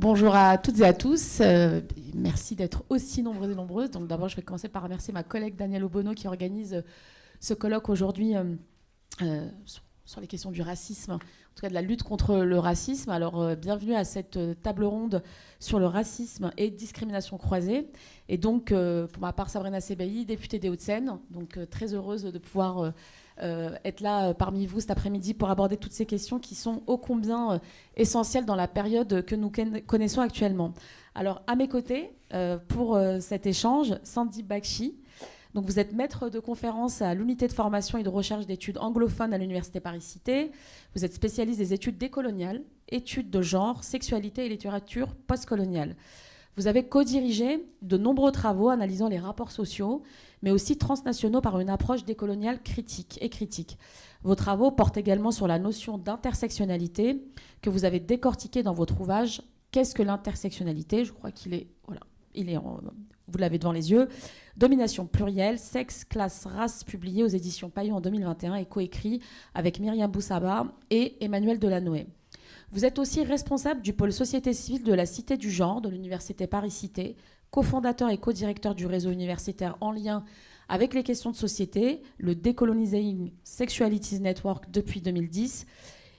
Bonjour à toutes et à tous. Merci d'être aussi nombreux et nombreuses. Donc d'abord, je vais commencer par remercier ma collègue Danielle Obono qui organise ce colloque aujourd'hui sur les questions du racisme, en tout cas de la lutte contre le racisme. Alors bienvenue à cette table ronde sur le racisme et discrimination croisée. Et donc pour ma part, Sabrina Sebaï, députée des Hauts-de-Seine, donc très heureuse de pouvoir être là parmi vous cet après-midi pour aborder toutes ces questions qui sont ô combien essentielles dans la période que nous connaissons actuellement. Alors, à mes côtés, pour cet échange, Sandy Bakshi. Donc, vous êtes maître de conférence à l'unité de formation et de recherche d'études anglophones à l'Université Paris-Cité. Vous êtes spécialiste des études décoloniales, études de genre, sexualité et littérature postcoloniale. Vous avez co-dirigé de nombreux travaux analysant les rapports sociaux, mais aussi transnationaux par une approche décoloniale critique. Vos travaux portent également sur la notion d'intersectionnalité que vous avez décortiquée dans votre ouvrage « Qu'est-ce que l'intersectionnalité ?» Je crois qu'il est... Voilà, vous l'avez devant les yeux. Domination plurielle, sexe, classe, race, publié aux éditions Payot en 2021 et coécrit avec Myriam Boussaba et Emmanuel Delanoë. Vous êtes aussi responsable du pôle société civile de la Cité du genre de l'Université Paris-Cité, cofondateur et co-directeur du réseau universitaire en lien avec les questions de société, le Decolonizing Sexualities Network depuis 2010,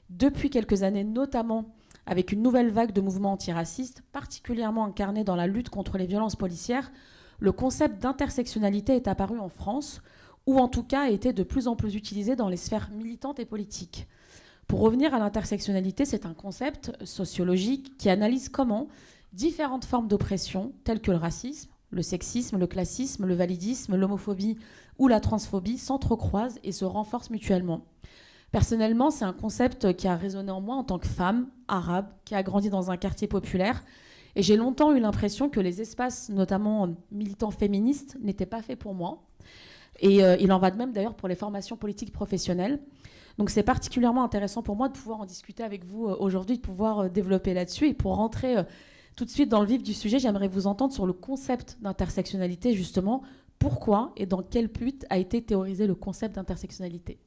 depuis quelques années notamment avec une nouvelle vague de mouvements antiracistes, particulièrement incarnés dans la lutte contre les violences policières. Le concept d'intersectionnalité est apparu en France, ou en tout cas a été de plus en plus utilisé dans les sphères militantes et politiques. Pour revenir à l'intersectionnalité, c'est un concept sociologique qui analyse comment différentes formes d'oppression, telles que le racisme, le sexisme, le classisme, le validisme, l'homophobie ou la transphobie, s'entrecroisent et se renforcent mutuellement. Personnellement, c'est un concept qui a résonné en moi en tant que femme arabe, qui a grandi dans un quartier populaire. Et j'ai longtemps eu l'impression que les espaces, notamment militants féministes, n'étaient pas faits pour moi. Et il en va de même d'ailleurs pour les formations politiques professionnelles. Donc c'est particulièrement intéressant pour moi de pouvoir en discuter avec vous aujourd'hui, de pouvoir développer là-dessus. Et pour rentrer tout de suite dans le vif du sujet, j'aimerais vous entendre sur le concept d'intersectionnalité, justement. Pourquoi et dans quel but a été théorisé le concept d'intersectionnalité ?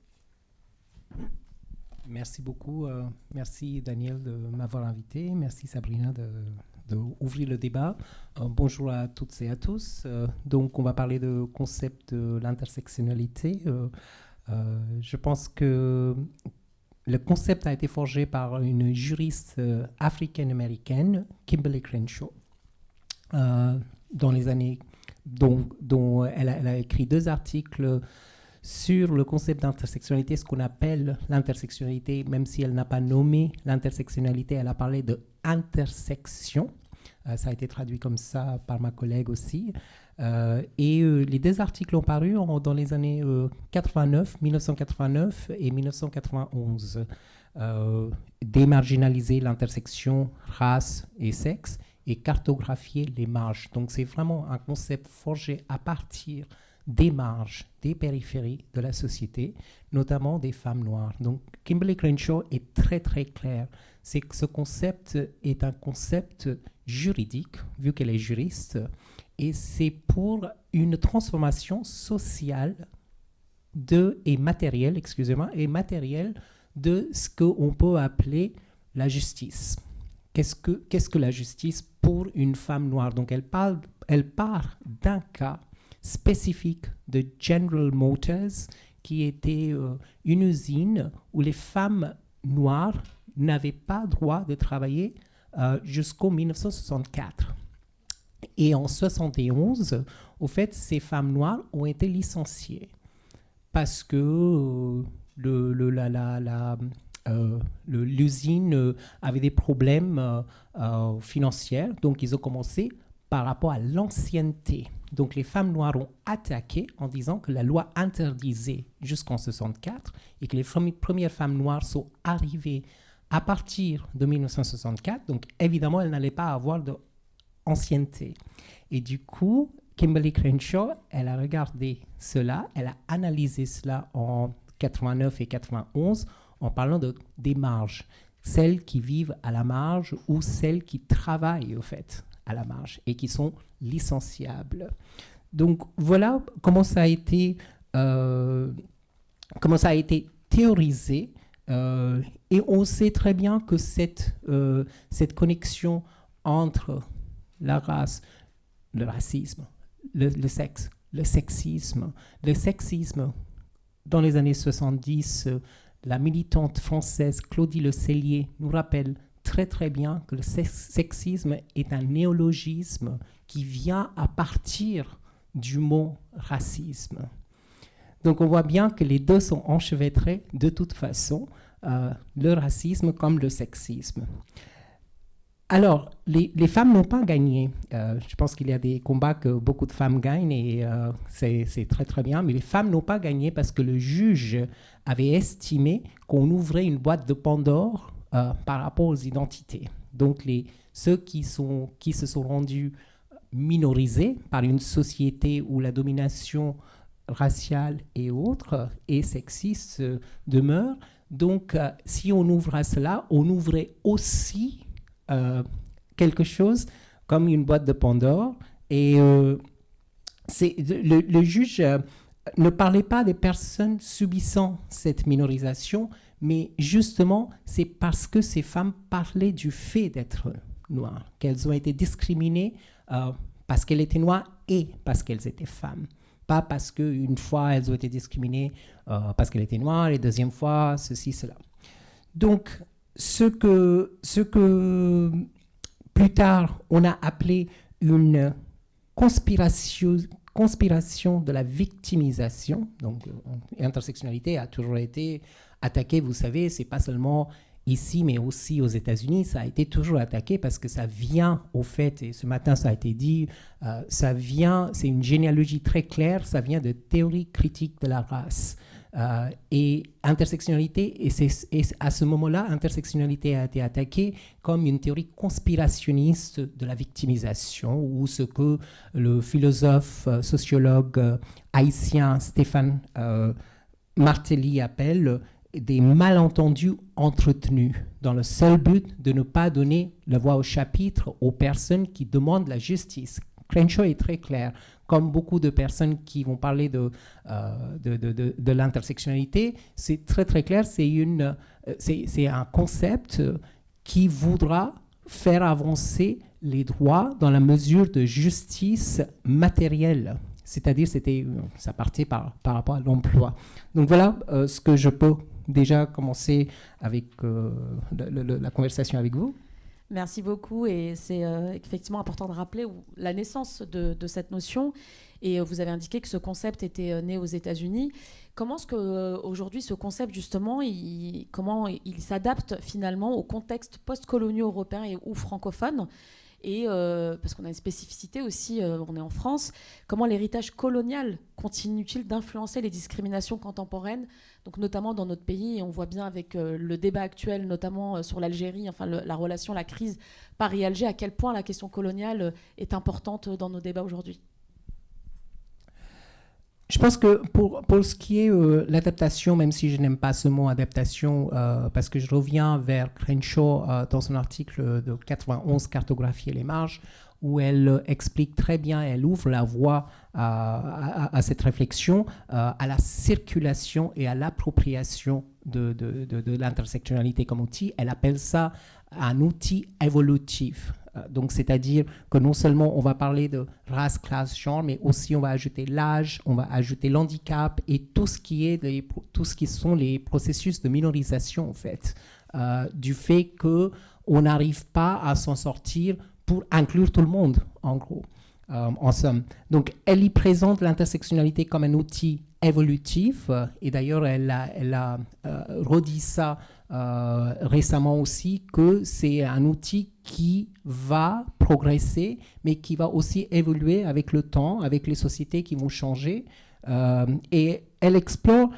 Merci beaucoup. Merci Daniel de m'avoir invité. Merci Sabrina d'ouvrir le débat. Bonjour à toutes et à tous. Donc on va parler de concept de l'intersectionnalité. Je pense que le concept a été forgé par une juriste africaine-américaine, Kimberlé Crenshaw, dans les années dont elle a écrit 2 articles sur le concept d'intersectionnalité, ce qu'on appelle l'intersectionnalité, même si elle n'a pas nommé l'intersectionnalité, elle a parlé de intersection. Ça a été traduit comme ça par ma collègue aussi. Les 2 articles ont paru dans les années 1989 et 1991. Démarginaliser l'intersection race et sexe et cartographier les marges. Donc c'est vraiment un concept forgé à partir des marges, des périphéries de la société, notamment des femmes noires. Donc Kimberlé Crenshaw est très très claire. C'est que ce concept est un concept juridique, vu qu'elle est juriste, et c'est pour une transformation sociale et matérielle de ce qu'on peut appeler la justice. Qu'est-ce que la justice pour une femme noire? Donc elle part d'un cas spécifique de General Motors, qui était une usine où les femmes noires n'avaient pas droit de travailler jusqu'en 1964. Et en 1971, au fait, ces femmes noires ont été licenciées parce que l'usine avait des problèmes financiers, donc ils ont commencé par rapport à l'ancienneté. Donc les femmes noires ont attaqué en disant que la loi interdisait jusqu'en 1964 et que les premières femmes noires sont arrivées à partir de 1964. Donc évidemment, elles n'allaient pas avoir d'ancienneté. Et du coup, Kimberlé Crenshaw, elle a regardé cela, elle a analysé cela en 89 et 91 en parlant des marges. Celles qui vivent à la marge ou celles qui travaillent au fait à la marge et qui sont licenciables. Donc voilà comment ça a été théorisé, et on sait très bien que cette connexion entre la race, le racisme, le sexe, le sexisme. Le sexisme, dans les années 70, la militante française Claudie Le Cellier nous rappelle très très bien que le sexisme est un néologisme qui vient à partir du mot racisme. Donc on voit bien que les deux sont enchevêtrés de toute façon, le racisme comme le sexisme. Alors, les femmes n'ont pas gagné. Je pense qu'il y a des combats que beaucoup de femmes gagnent et c'est très très bien, mais les femmes n'ont pas gagné parce que le juge avait estimé qu'on ouvrait une boîte de Pandore par rapport aux identités. Donc ceux qui se sont rendus minorisés par une société où la domination raciale et autres et sexiste demeure. Donc, si on ouvre à cela, on ouvrait aussi quelque chose comme une boîte de Pandore. Et le juge ne parlait pas des personnes subissant cette minorisation, mais justement, c'est parce que ces femmes parlaient du fait d'être noires, qu'elles ont été discriminées parce qu'elles étaient noires et parce qu'elles étaient femmes. Pas parce qu'une fois, elles ont été discriminées parce qu'elles étaient noires, et deuxième fois, ceci, cela. Donc, ce que plus tard, on a appelé une conspiration de la victimisation. Donc, l'intersectionnalité a toujours été attaquée, vous savez, c'est pas seulement ici, mais aussi aux États-Unis, ça a été toujours attaqué parce que ça vient, au fait, et ce matin ça a été dit, c'est une généalogie très claire, ça vient de théorie critique de la race. Et intersectionnalité, et à ce moment-là, intersectionnalité a été attaquée comme une théorie conspirationniste de la victimisation, ou ce que le philosophe, sociologue haïtien Stéphane Martelly appelle des malentendus entretenus, dans le seul but de ne pas donner la voix au chapitre aux personnes qui demandent la justice. Crenshaw est très clair. Comme beaucoup de personnes qui vont parler de l'intersectionnalité, c'est très très clair, c'est un concept qui voudra faire avancer les droits dans la mesure de justice matérielle. C'est-à-dire, ça partait par rapport à l'emploi. Donc voilà ce que je peux déjà commencer avec la conversation avec vous. Merci beaucoup, et c'est effectivement important de rappeler la naissance de cette notion, et vous avez indiqué que ce concept était né aux États-Unis. Comment est-ce qu'aujourd'hui ce concept, justement, comment il s'adapte finalement au contexte post-coloniaux européen ou francophone, et parce qu'on a une spécificité aussi, on est en France, comment l'héritage colonial continue-t-il d'influencer les discriminations contemporaines, donc notamment dans notre pays, et on voit bien avec le débat actuel, notamment sur l'Algérie, enfin la relation, la crise Paris-Alger, à quel point la question coloniale est importante dans nos débats aujourd'hui. Je pense que pour ce qui est l'adaptation, même si je n'aime pas ce mot adaptation, parce que je reviens vers Crenshaw dans son article de 91, Cartographier les marges, où elle explique très bien, elle ouvre la voie à cette réflexion, à la circulation et à l'appropriation de l'intersectionnalité comme outil. Elle appelle ça un outil évolutif. Donc, c'est-à-dire que non seulement on va parler de race, classe, genre, mais aussi on va ajouter l'âge, on va ajouter l'handicap et tout ce qui sont les processus de minorisation, en fait, du fait qu'on n'arrive pas à s'en sortir pour inclure tout le monde, en gros, en somme. Donc, elle y présente l'intersectionnalité comme un outil évolutif, et d'ailleurs, elle a redit ça récemment aussi, que c'est un outil qui va progresser, mais qui va aussi évoluer avec le temps, avec les sociétés qui vont changer. Et elle explore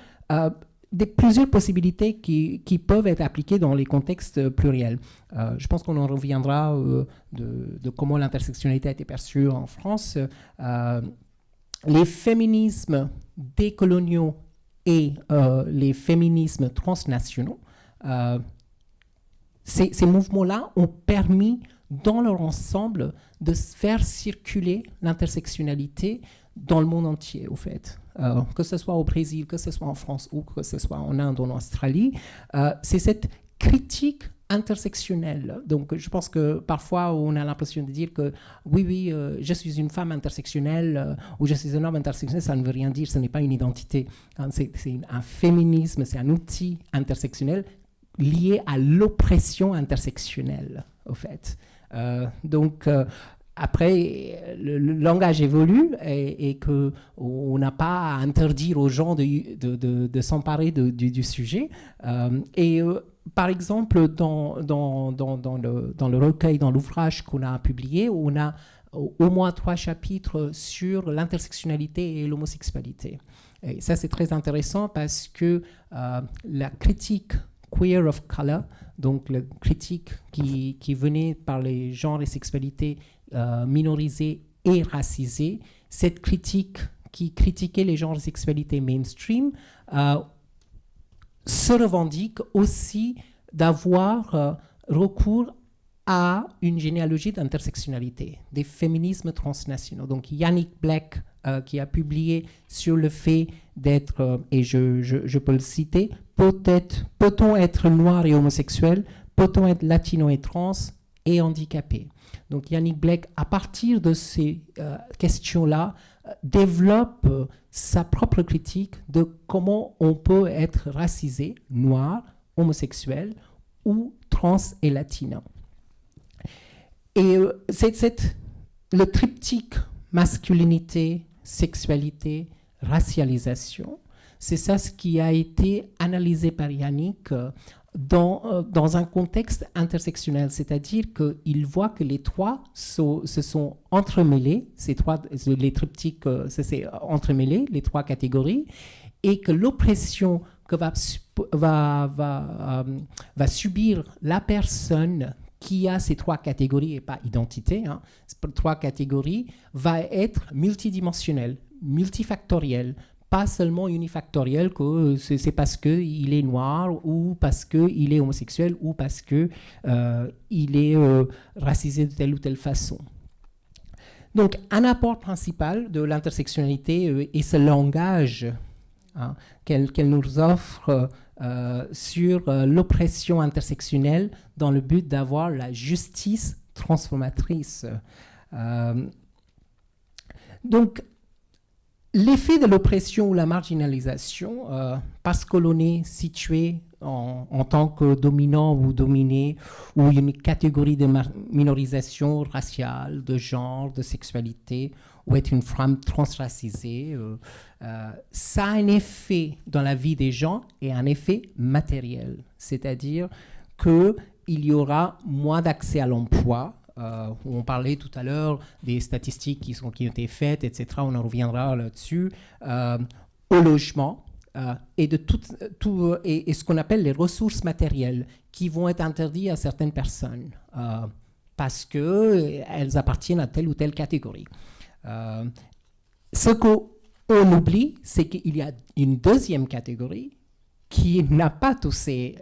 plusieurs possibilités qui peuvent être appliquées dans les contextes pluriels. Je pense qu'on en reviendra de comment l'intersectionnalité a été perçue en France. Les féminismes décoloniaux et les féminismes transnationaux, ces mouvements-là ont permis, dans leur ensemble, de faire circuler l'intersectionnalité dans le monde entier, au fait. Que ce soit au Brésil, que ce soit en France ou que ce soit en Inde ou en Australie, c'est cette critique intersectionnelle. Donc, je pense que parfois, on a l'impression de dire que oui, je suis une femme intersectionnelle ou je suis un homme intersectionnel, ça ne veut rien dire, ce n'est pas une identité. Hein, c'est un féminisme, c'est un outil intersectionnel lié à l'oppression intersectionnelle, au fait. Après, le langage évolue et qu'on n'a pas à interdire aux gens de s'emparer du sujet. Par exemple, dans le recueil, dans l'ouvrage qu'on a publié, on a au moins 3 chapitres sur l'intersectionnalité et l'homosexualité. Et ça, c'est très intéressant parce que la critique queer of color, donc la critique qui venait par les genres et sexualités minorisés et racisés, cette critique qui critiquait les genres et sexualités mainstream se revendique aussi d'avoir recours à une généalogie d'intersectionnalité, des féminismes transnationaux. Donc Yannick Black, qui a publié sur le fait d'être, et je peux le citer, peut-on être noir et homosexuel, peut-on être latino et trans et handicapé. Donc Yannick Black, à partir de ces questions-là, développe sa propre critique de comment on peut être racisé, noir, homosexuel ou trans et latino. Et le triptyque masculinité, sexualité, racialisation, c'est ça ce qui a été analysé par Yannick dans un contexte intersectionnel, c'est-à-dire qu'il voit que les trois se sont entremêlés, les triptyques c'est entremêlés, les trois catégories, et que l'oppression que va subir la personne qui a ces trois catégories, et pas identité, hein, trois catégories, va être multidimensionnelle, multifactorielle, pas seulement unifactoriel, que c'est parce qu'il est noir ou parce qu'il est homosexuel ou parce qu'il est racisé de telle ou telle façon. Donc, un apport principal de l'intersectionnalité est ce langage qu'elle nous offre sur l'oppression intersectionnelle dans le but d'avoir la justice transformatrice. Donc, l'effet de l'oppression ou la marginalisation, parce que l'on est situé en tant que dominant ou dominé, ou une catégorie de minorisation raciale, de genre, de sexualité, ou être une femme transracisée, ça a un effet dans la vie des gens et un effet matériel. C'est-à-dire qu'il y aura moins d'accès à l'emploi. On parlait tout à l'heure des statistiques qui ont été faites, etc. On en reviendra là-dessus. Au logement et et ce qu'on appelle les ressources matérielles qui vont être interdites à certaines personnes parce qu'elles appartiennent à telle ou telle catégorie. Ce qu'on oublie, c'est qu'il y a une deuxième catégorie qui n'a pas toutes ces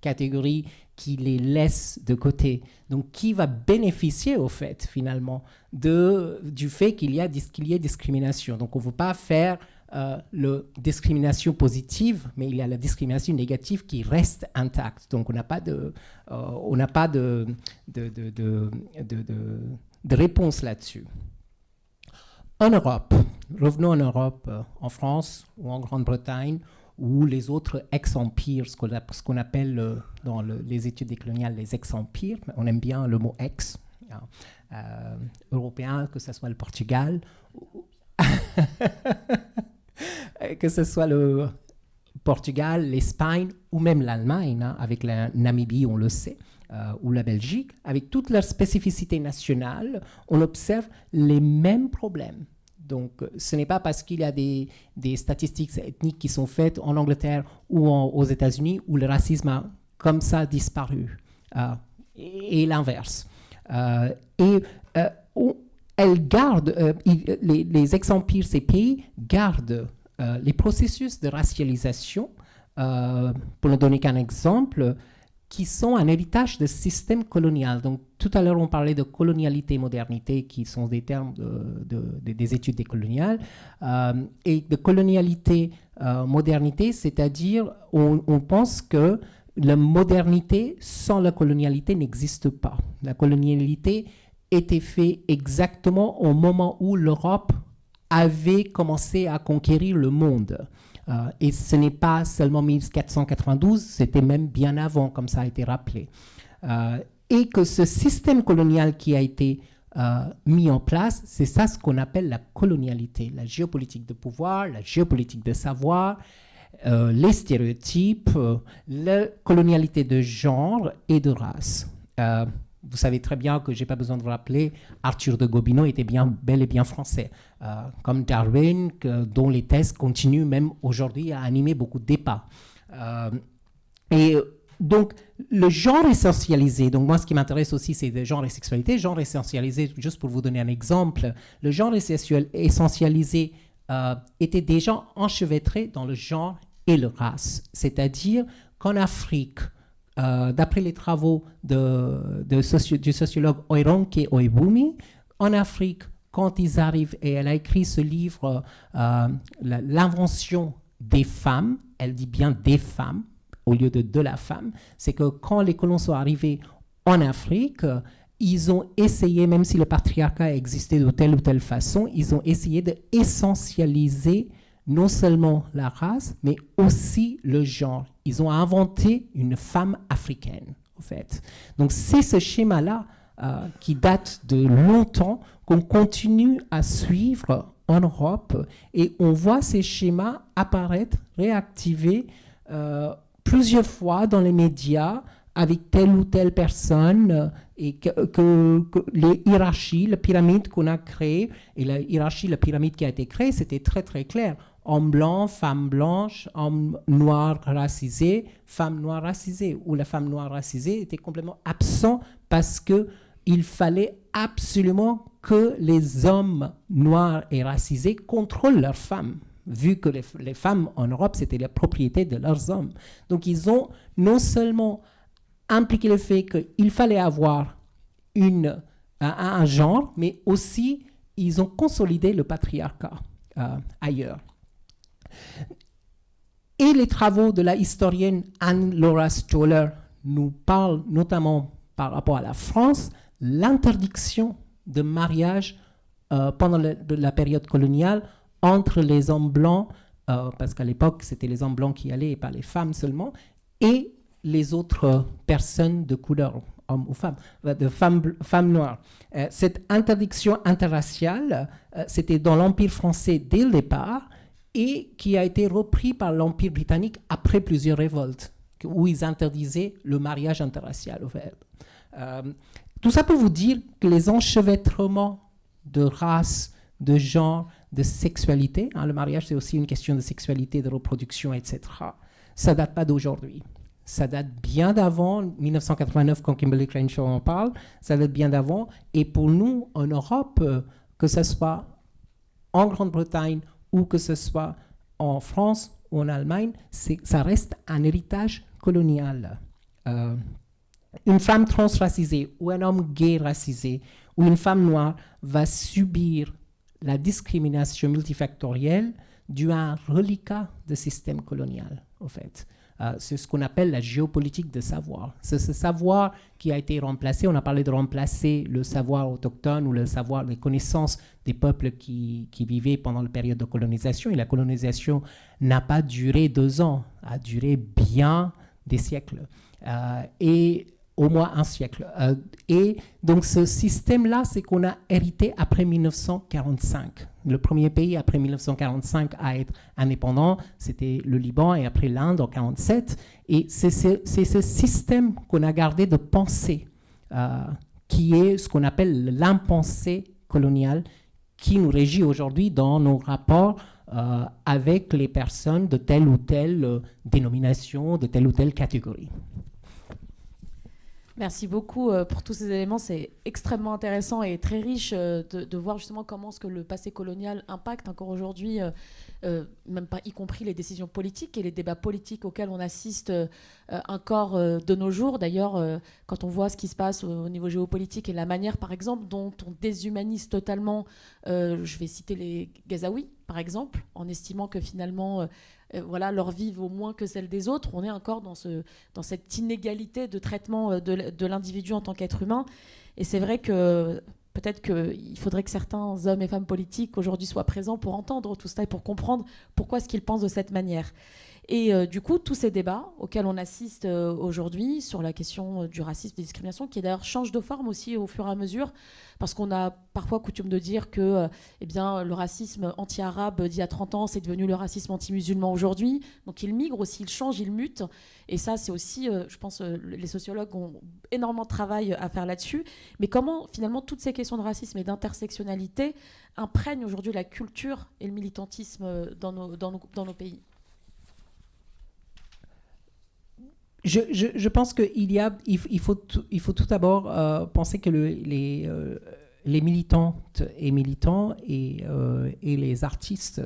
catégories qui les laisse de côté. Donc, qui va bénéficier, au fait, finalement, du fait qu'il y ait discrimination. Donc, on ne veut pas faire la discrimination positive, mais il y a la discrimination négative qui reste intacte. Donc, on n'a pas de réponse là-dessus. En Europe, revenons en Europe, en France ou en Grande-Bretagne, ou les autres ex-empires, ce qu'on appelle dans les études décoloniales les ex-empires. On aime bien le mot ex, européen, que ce soit le Portugal, que ce soit le Portugal, l'Espagne ou même l'Allemagne, avec la Namibie, on le sait, ou la Belgique, avec toutes leurs spécificités nationales, on observe les mêmes problèmes. Donc, ce n'est pas parce qu'il y a des statistiques ethniques qui sont faites en Angleterre ou aux États-Unis où le racisme a comme ça disparu, et l'inverse. Elles gardent, les ex-empires, ces pays, gardent les processus de racialisation, pour ne donner qu'un exemple, qui sont un héritage de système colonial. Donc, tout à l'heure, on parlait de colonialité et modernité, qui sont des termes des études décoloniales. Et de colonialité, modernité, c'est-à-dire, on pense que la modernité sans la colonialité n'existe pas. La colonialité était faite exactement au moment où l'Europe avait commencé à conquérir le monde. Et ce n'est pas seulement 1492, c'était même bien avant, comme ça a été rappelé. Et que ce système colonial qui a été mis en place, c'est ça ce qu'on appelle la colonialité, la géopolitique de pouvoir, la géopolitique de savoir, les stéréotypes, la colonialité de genre et de race. Vous savez très bien que je n'ai pas besoin de vous rappeler, Arthur de Gobineau était bel et bien français, comme Darwin, dont les thèses continuent même aujourd'hui à animer beaucoup de débats. Et donc, le genre essentialisé, donc moi ce qui m'intéresse aussi c'est le genre et sexualité. Genre essentialisé, juste pour vous donner un exemple, le genre essentialisé était déjà enchevêtré dans le genre et la race. C'est-à-dire qu'en Afrique, d'après les travaux du sociologue Oironke Oebumi, en Afrique, quand ils arrivent, et elle a écrit ce livre, L'invention des femmes, elle dit bien des femmes, au lieu de la femme, c'est que quand les colons sont arrivés en Afrique, ils ont essayé, même si le patriarcat existait de telle ou telle façon, ils ont essayé d'essentialiser non seulement la race, mais aussi le genre. Ils ont inventé une femme africaine, en fait. Donc c'est ce schéma-là qui date de longtemps, qu'on continue à suivre en Europe, et on voit ces schémas apparaître, réactiver, plusieurs fois dans les médias avec telle ou telle personne et que les hiérarchies, la pyramide qu'on a créée et la hiérarchie, la pyramide qui a été créée, c'était très très clair. Homme blanc, femme blanche, homme noir racisé, femme noire racisée. Où la femme noire racisée était complètement absent parce qu'il fallait absolument que les hommes noirs et racisés contrôlent leurs femmes, vu que les femmes en Europe, c'était la propriété de leurs hommes. Donc, ils ont non seulement impliqué le fait qu'il fallait avoir un genre, mais aussi, ils ont consolidé le patriarcat ailleurs. Et les travaux de la historienne Anne-Laura Stoller nous parlent notamment par rapport à la France, l'interdiction de mariage pendant la période coloniale entre les hommes blancs, parce qu'à l'époque, c'était les hommes blancs qui allaient et pas les femmes seulement, et les autres personnes de couleur, hommes ou femmes, de femmes noires. Cette interdiction interraciale, c'était dans l'Empire français dès le départ, et qui a été repris par l'Empire britannique après plusieurs révoltes, où ils interdisaient le mariage interracial. Tout ça pour vous dire que les enchevêtrements de race, de genre, de sexualité, le mariage c'est aussi une question de sexualité, de reproduction, etc., ça ne date pas d'aujourd'hui. Ça date bien d'avant, 1989 quand Kimberlé Crenshaw en parle, ça date bien d'avant. Et pour nous, en Europe, que ce soit en Grande-Bretagne ou que ce soit en France ou en Allemagne, ça reste un héritage colonial. Une femme transracisée ou un homme gay racisé ou une femme noire va subir la discrimination multifactorielle due à un reliquat de système colonial, en fait. C'est ce qu'on appelle la géopolitique de savoir. C'est ce savoir qui a été remplacé. On a parlé de remplacer le savoir autochtone ou le savoir, les connaissances des peuples qui vivaient pendant la période de colonisation. Et la colonisation n'a pas duré 2 ans, a duré bien des siècles. Et au moins un siècle. Et donc ce système-là, c'est qu'on a hérité après 1945. Le premier pays après 1945 à être indépendant, c'était le Liban et après l'Inde en 1947. Et c'est ce système qu'on a gardé de pensée, qui est ce qu'on appelle l'impensé colonial, qui nous régit aujourd'hui dans nos rapports avec les personnes de telle ou telle dénomination, de telle ou telle catégorie. Merci beaucoup pour tous ces éléments. C'est extrêmement intéressant et très riche de voir justement comment ce que le passé colonial impacte encore aujourd'hui, même pas y compris les décisions politiques et les débats politiques auxquels on assiste encore de nos jours. D'ailleurs, quand on voit ce qui se passe au niveau géopolitique et la manière, par exemple, dont on déshumanise totalement, je vais citer les Gazaouis, par exemple, en estimant que finalement voilà, leur vie vaut moins que celle des autres. On est encore dans cette inégalité de traitement de l'individu en tant qu'être humain. Et c'est vrai que peut-être qu'il faudrait que certains hommes et femmes politiques aujourd'hui soient présents pour entendre tout ça et pour comprendre pourquoi est-ce qu'ils pensent de cette manière. Et du coup, tous ces débats auxquels on assiste aujourd'hui sur la question du racisme, des discriminations, qui d'ailleurs changent de forme aussi au fur et à mesure, parce qu'on a parfois coutume de dire que eh bien, le racisme anti-arabe d'il y a 30 ans, c'est devenu le racisme anti-musulman aujourd'hui. Donc il migre aussi, il change, il mute. Et ça, c'est aussi, je pense, les sociologues ont énormément de travail à faire là-dessus. Mais comment, finalement, toutes ces questions de racisme et d'intersectionnalité imprègnent aujourd'hui la culture et le militantisme dans nos pays? Je pense qu'il faut tout d'abord penser que les militantes et militants et les artistes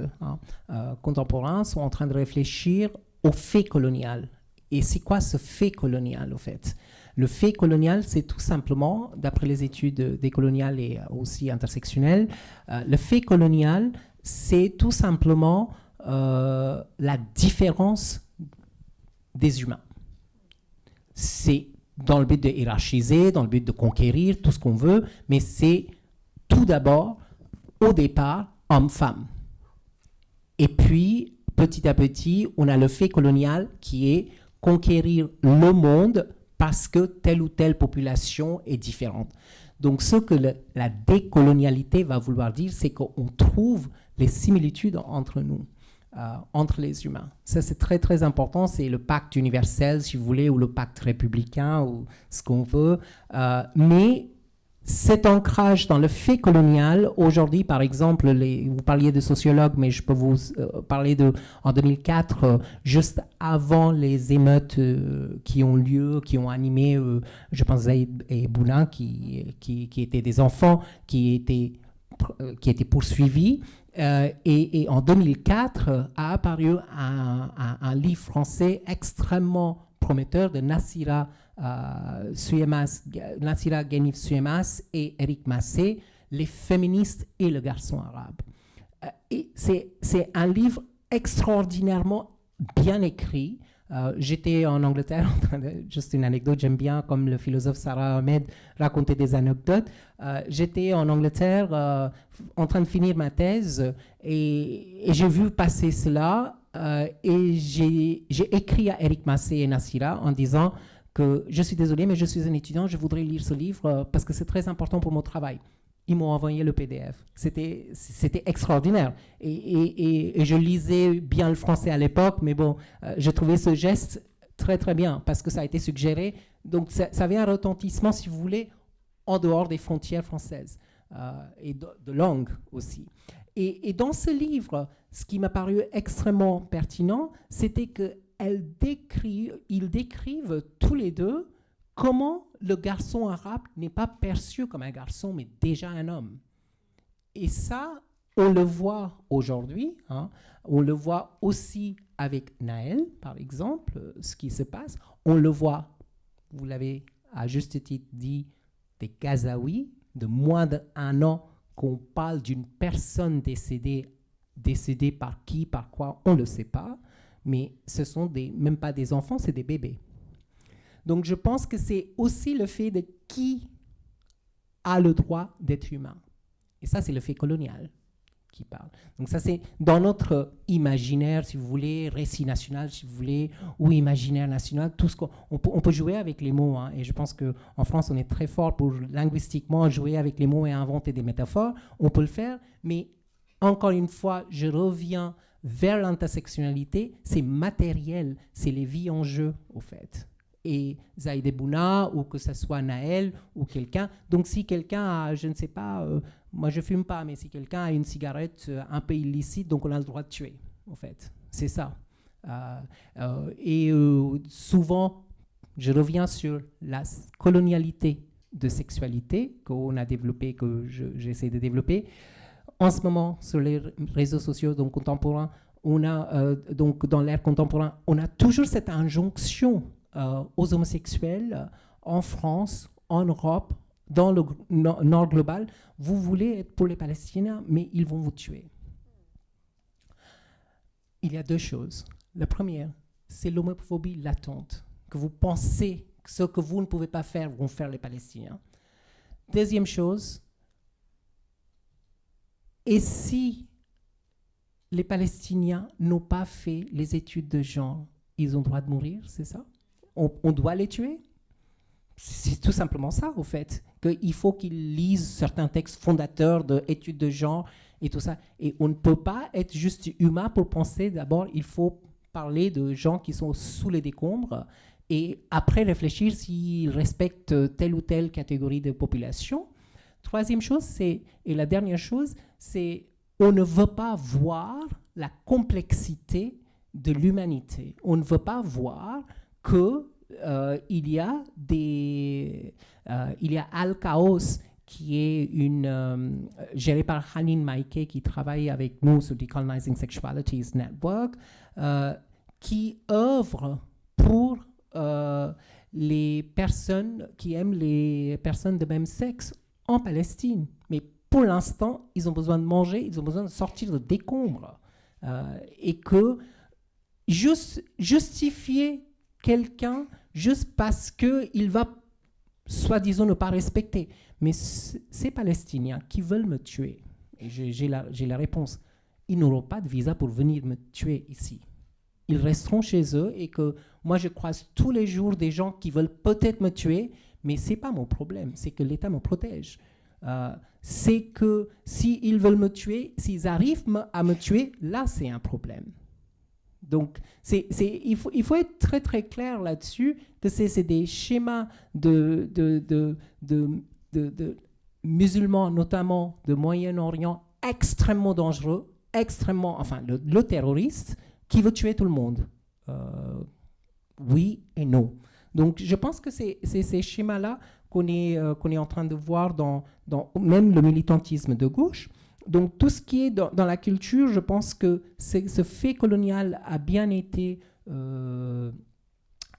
contemporains sont en train de réfléchir au fait colonial. Et c'est quoi ce fait colonial, au fait? Le fait colonial, c'est tout simplement, d'après les études décoloniales et aussi intersectionnelles, le fait colonial, c'est tout simplement la différence des humains. C'est dans le but de hiérarchiser, dans le but de conquérir, tout ce qu'on veut, mais c'est tout d'abord, au départ, homme-femme. Et puis, petit à petit, on a le fait colonial qui est conquérir le monde parce que telle ou telle population est différente. Donc, ce que la décolonialité va vouloir dire, c'est qu'on trouve les similitudes entre nous. Entre les humains. Ça, c'est très, très important. C'est le pacte universel, si vous voulez, ou le pacte républicain, ou ce qu'on veut. Mais cet ancrage dans le fait colonial, aujourd'hui, par exemple, vous parliez de sociologues, mais je peux vous parler en 2004, juste avant les émeutes qui ont lieu, qui ont animé, je pense, Zaïd et Bouna, qui étaient des enfants, qui étaient poursuivis. Et en 2004 a apparu un livre français extrêmement prometteur de Nassira Ghenif-Suemas et Eric Massé, Les féministes et le garçon arabe. Et c'est un livre extraordinairement bien écrit. J'étais en Angleterre, juste une anecdote, j'aime bien, comme le philosophe Sarah Ahmed, raconter des anecdotes. J'étais en Angleterre en train de finir ma thèse et j'ai vu passer cela et j'ai écrit à Eric Massé et Nassira en disant que je suis désolé, mais je suis un étudiant, je voudrais lire ce livre parce que c'est très important pour mon travail. Ils m'ont envoyé le PDF. C'était extraordinaire. Et je lisais bien le français à l'époque, mais bon, je trouvais ce geste très, très bien parce que ça a été suggéré. Donc, ça avait un retentissement, si vous voulez, en dehors des frontières françaises et de langue aussi. Et dans ce livre, ce qui m'a paru extrêmement pertinent, c'était qu'ils décrivent tous les deux comment le garçon arabe n'est pas perçu comme un garçon, mais déjà un homme. Et ça, on le voit aujourd'hui. On le voit aussi avec Naël, par exemple, ce qui se passe. On le voit, vous l'avez à juste titre dit, des Gazaouis, de moins d'1 an, qu'on parle d'une personne décédée par qui, par quoi, on ne le sait pas. Mais ce sont même pas des enfants, c'est des bébés. Donc, je pense que c'est aussi le fait de qui a le droit d'être humain. Et ça, c'est le fait colonial qui parle. Donc, ça, c'est dans notre imaginaire, si vous voulez, récit national, si vous voulez, ou imaginaire national, tout ce on peut jouer avec les mots. Et je pense qu'en France, on est très fort pour linguistiquement jouer avec les mots et inventer des métaphores. On peut le faire, mais encore une fois, je reviens vers l'intersectionnalité. C'est matériel, c'est les vies en jeu, au fait. Et Zaïd Bouna, ou que ce soit Naël, ou quelqu'un. Donc, si quelqu'un a, je ne sais pas, moi je ne fume pas, mais si quelqu'un a une cigarette un peu illicite, donc on a le droit de tuer, en fait. C'est ça. Souvent, je reviens sur la colonialité de sexualité qu'on a développée, que j'essaie de développer. En ce moment, sur les réseaux sociaux donc contemporains, on a, donc dans l'ère contemporaine, on a toujours cette injonction aux homosexuels en France, en Europe, dans le nord global. Vous voulez être pour les Palestiniens, mais ils vont vous tuer. il y a deux choses. La première, c'est l'homophobie latente, que vous pensez que ce que vous ne pouvez pas faire vont faire les Palestiniens. Deuxième chose, et si les Palestiniens n'ont pas fait les études de genre, ils ont le droit de mourir, c'est ça? On doit les tuer? C'est tout simplement ça, au fait. Qu'il faut qu'ils lisent certains textes fondateurs d'études de genre et tout ça. Et on ne peut pas être juste humain pour penser, d'abord, il faut parler de gens qui sont sous les décombres et après réfléchir s'ils respectent telle ou telle catégorie de population. Troisième chose, et la dernière chose, c'est on ne veut pas voir la complexité de l'humanité. On ne veut pas voir que il y a Al-Chaos, qui est gérée par Hanin Maike, qui travaille avec nous sur Decolonizing Sexualities Network, qui œuvre pour les personnes qui aiment les personnes de même sexe en Palestine. Mais pour l'instant, ils ont besoin de manger, ils ont besoin de sortir de décombres. Et que justifier quelqu'un juste parce qu'il va, soi-disant, ne pas respecter. Mais ces Palestiniens qui veulent me tuer, et j'ai la réponse, ils n'auront pas de visa pour venir me tuer ici. Ils resteront chez eux et que moi, je croise tous les jours des gens qui veulent peut-être me tuer, mais ce n'est pas mon problème, c'est que l'État me protège. C'est que s'ils veulent me tuer, s'ils arrivent à me tuer, là, c'est un problème. Donc, il faut être très, très clair là-dessus, que c'est des schémas de musulmans, notamment de Moyen-Orient, extrêmement dangereux, le terroriste qui veut tuer tout le monde. Oui et non. Donc, je pense que c'est ces schémas-là qu'on est en train de voir dans même le militantisme de gauche. Donc, tout ce qui est dans la culture, je pense que ce fait colonial a bien été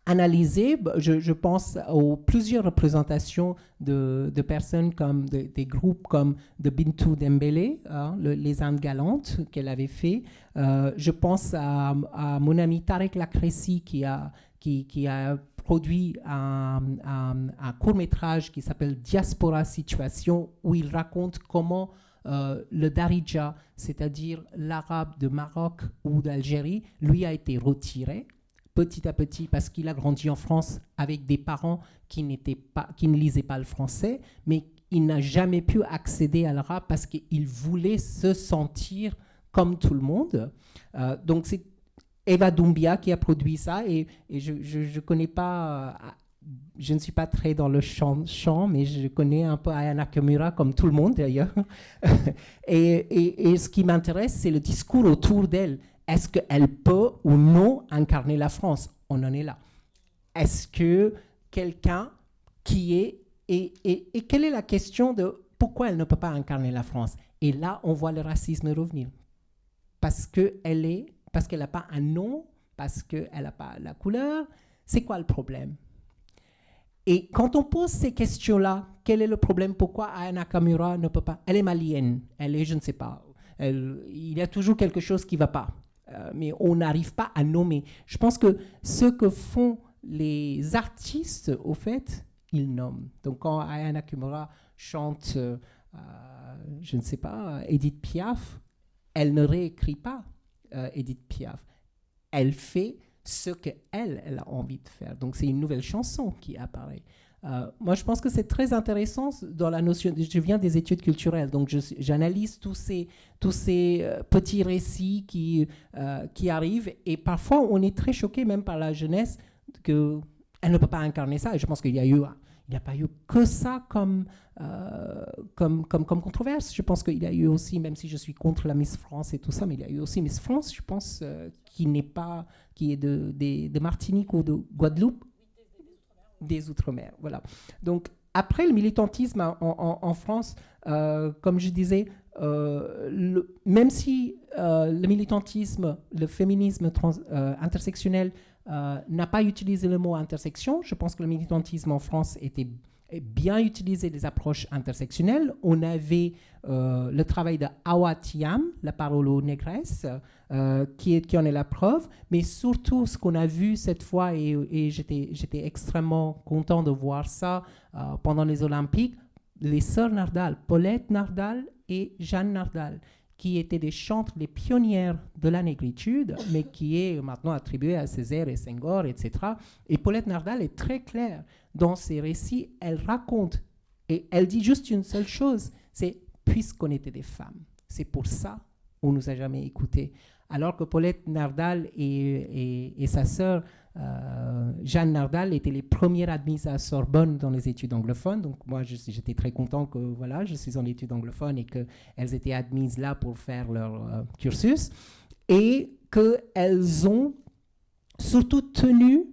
analysé. Je pense aux plusieurs représentations de personnes comme des groupes comme de Bintou Dembélé, les Indes galantes qu'elle avait fait. Je pense à mon ami Tarek Lakressi qui a produit un court-métrage qui s'appelle Diaspora Situation, où il raconte comment le Darija, c'est-à-dire l'arabe de Maroc ou d'Algérie, lui a été retiré petit à petit parce qu'il a grandi en France avec des parents qui ne lisaient pas le français, mais il n'a jamais pu accéder à l'arabe parce qu'il voulait se sentir comme tout le monde. Donc c'est Eva Doumbia qui a produit ça et je connais pas... je ne suis pas très dans le chant, mais je connais un peu Aya Nakamura, comme tout le monde d'ailleurs. et ce qui m'intéresse, c'est le discours autour d'elle. Est-ce qu'elle peut ou non incarner la France? On en est là. Est-ce que quelqu'un qui est... Et quelle est la question de pourquoi elle ne peut pas incarner la France? Et là, on voit le racisme revenir. Parce qu'elle n'a pas un nom, parce qu'elle n'a pas la couleur. C'est quoi le problème? Et quand on pose ces questions-là, quel est le problème? Pourquoi Aya Nakamura ne peut pas? Elle est malienne, elle est, je ne sais pas, il y a toujours quelque chose qui ne va pas. Mais on n'arrive pas à nommer. Je pense que ce que font les artistes, au fait, ils nomment. Donc quand Aya Nakamura chante, je ne sais pas, Edith Piaf, elle ne réécrit pas Edith Piaf. Elle fait ce qu'elle a envie de faire. Donc, c'est une nouvelle chanson qui apparaît. Moi, je pense que c'est très intéressant dans la notion... Je viens des études culturelles, donc j'analyse tous ces petits récits qui arrivent. Et parfois, on est très choqué, même par la jeunesse, qu'elle ne peut pas incarner ça. Et je pense qu'il n'y a pas eu que ça comme controverse. Je pense qu'il y a eu aussi, même si je suis contre la Miss France et tout ça, mais il y a eu aussi Miss France, je pense, qui est de Martinique ou de Guadeloupe, des Outre-mer, voilà. Donc, après le militantisme en France, comme je disais, même si le militantisme, le féminisme intersectionnel n'a pas utilisé le mot intersection, je pense que le militantisme en France était bien utilisé les approches intersectionnelles. On avait le travail de Awa Thiam, la parole aux négresses, qui en est la preuve, mais surtout ce qu'on a vu cette fois, et j'étais extrêmement content de voir ça pendant les Olympiques, les sœurs Nardal, Paulette Nardal et Jeanne Nardal, qui étaient des chantres, les pionnières de la négritude, mais qui est maintenant attribuée à Césaire et Senghor, etc. Et Paulette Nardal est très claire dans ses récits. Elle raconte, et elle dit juste une seule chose, c'est « puisqu'on était des femmes ». C'est pour ça qu'on ne nous a jamais écoutés. Alors que Paulette Nardal et sa sœur Jeanne Nardal étaient les premières admises à Sorbonne dans les études anglophones. Donc moi, j'étais très content que voilà, je suis en études anglophones et qu'elles étaient admises là pour faire leur cursus. Et qu'elles ont surtout tenu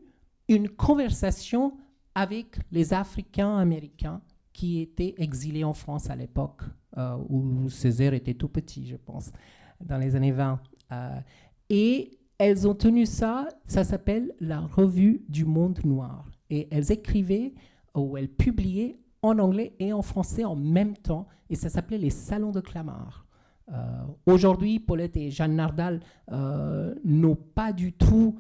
une conversation avec les Africains-Américains qui étaient exilés en France à l'époque, où Césaire était tout petit, je pense, dans les années 20. Et elles ont tenu ça s'appelle la Revue du Monde Noir. Et elles écrivaient ou elles publiaient en anglais et en français en même temps, et ça s'appelait les Salons de Clamart. Aujourd'hui, Paulette et Jeanne Nardal n'ont pas du tout...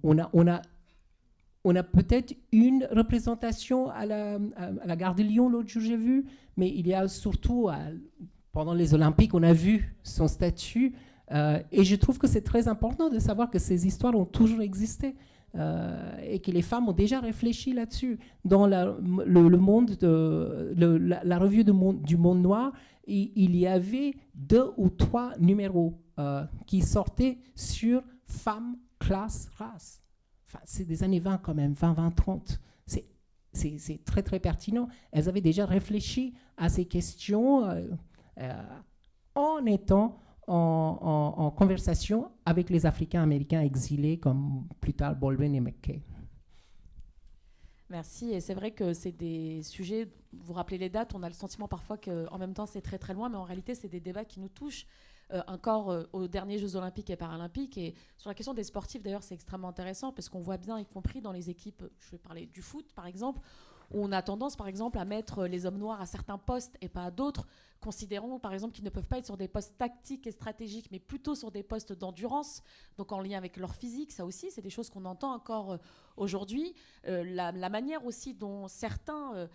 on a peut-être une représentation à la Gare de Lyon, l'autre jour j'ai vu, mais il y a surtout, pendant les Olympiques, on a vu son statut. Et je trouve que c'est très important de savoir que ces histoires ont toujours existé et que les femmes ont déjà réfléchi là-dessus. Dans la revue du Monde Noir, il y avait 2 ou 3 numéros qui sortaient sur femmes, classe, race. Enfin, c'est des années 20 quand même, 20, 30. C'est très, très pertinent. Elles avaient déjà réfléchi à ces questions en étant en conversation avec les Africains-Américains exilés comme plus tard Baldwin et McKay. Merci, et c'est vrai que c'est des sujets, vous rappelez les dates, on a le sentiment parfois qu'en même temps c'est très très loin, mais en réalité c'est des débats qui nous touchent encore aux derniers Jeux Olympiques et Paralympiques. Et sur la question des sportifs d'ailleurs c'est extrêmement intéressant parce qu'on voit bien, y compris dans les équipes, je vais parler du foot par exemple, où on a tendance par exemple à mettre les hommes noirs à certains postes et pas à d'autres, considérons par exemple qu'ils ne peuvent pas être sur des postes tactiques et stratégiques mais plutôt sur des postes d'endurance, donc en lien avec leur physique. Ça aussi c'est des choses qu'on entend encore aujourd'hui. La manière aussi dont certains